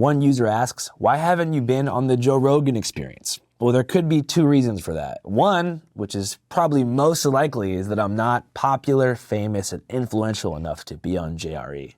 One user asks, why haven't you been on the Joe Rogan Experience? Well, there could be two reasons for that. One, which is probably most likely, is that I'm not popular, famous, and influential enough to be on JRE.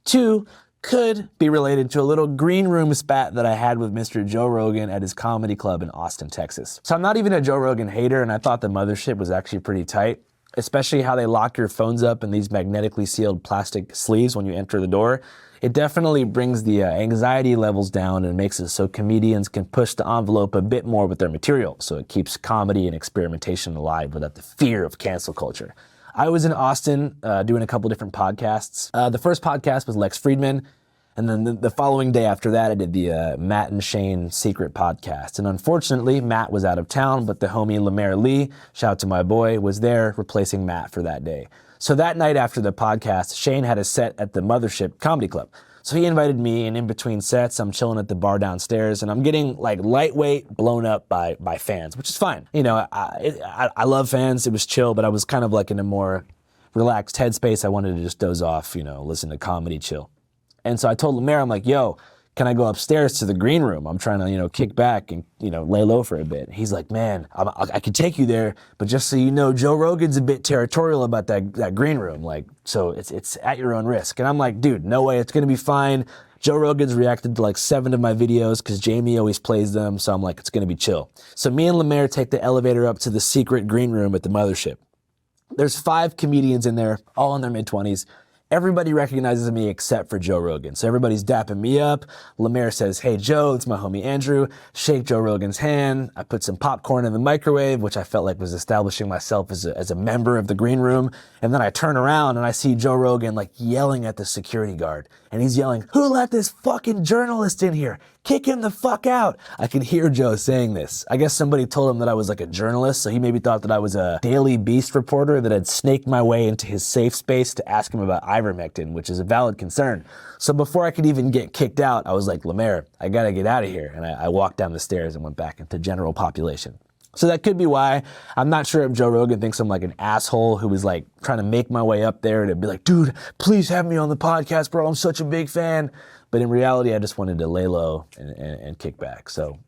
Two, could be related to a little green room spat that I had with Mr. Joe Rogan at his comedy club in Austin, Texas. So I'm not even a Joe Rogan hater, and I thought the Mothership was actually pretty tight, especially how they lock your phones up in these magnetically sealed plastic sleeves when you enter the door. It definitely brings the anxiety levels down and makes it so comedians can push the envelope a bit more with their material, so it keeps comedy and experimentation alive without the fear of cancel culture. I was in Austin doing a couple different podcasts. The first podcast was Lex Friedman, and then the following day after that, I did the Matt and Shane Secret podcast. And unfortunately, Matt was out of town, but the homie Lemaire Lee, shout out to my boy, was there replacing Matt for that day. So that night after the podcast, Shane had a set at the Mothership Comedy Club. So he invited me, and in between sets, I'm chilling at the bar downstairs, and I'm getting like lightweight blown up by fans, which is fine. You know, I love fans. It was chill, but I was kind of like in a more relaxed headspace. I wanted to just doze off, you know, listen to comedy, chill. And so I told Lemaire, I'm like, yo, can I go upstairs to the green room? I'm trying to, you know, kick back and, you know, lay low for a bit. He's like, man, I could take you there, but just so you know, Joe Rogan's a bit territorial about that green room. Like, so it's at your own risk. And I'm like, dude, no way, it's gonna be fine. Joe Rogan's reacted to like 7 of my videos because Jamie always plays them. So I'm like, it's gonna be chill. So me and Lemaire take the elevator up to the secret green room at the Mothership. There's 5 comedians in there, all in their mid-20s. Everybody recognizes me except for Joe Rogan. So everybody's dapping me up. Lemaire says, hey, Joe, it's my homie Andrew. Shake Joe Rogan's hand. I put some popcorn in the microwave, which I felt like was establishing myself as a member of the green room. And then I turn around and I see Joe Rogan like yelling at the security guard. And he's yelling, who let this fucking journalist in here? Kick him the fuck out. I can hear Joe saying this. I guess somebody told him that I was like a journalist, so he maybe thought that I was a Daily Beast reporter that had snaked my way into his safe space to ask him about ivermectin, which is a valid concern. So before I could even get kicked out, I was like, Lemaire, I gotta get out of here. And I walked down the stairs and went back into general population. So that could be why. I'm not sure if Joe Rogan thinks I'm like an asshole who was like trying to make my way up there to be like, dude, please have me on the podcast, bro. I'm such a big fan. But in reality, I just wanted to lay low and kick back. So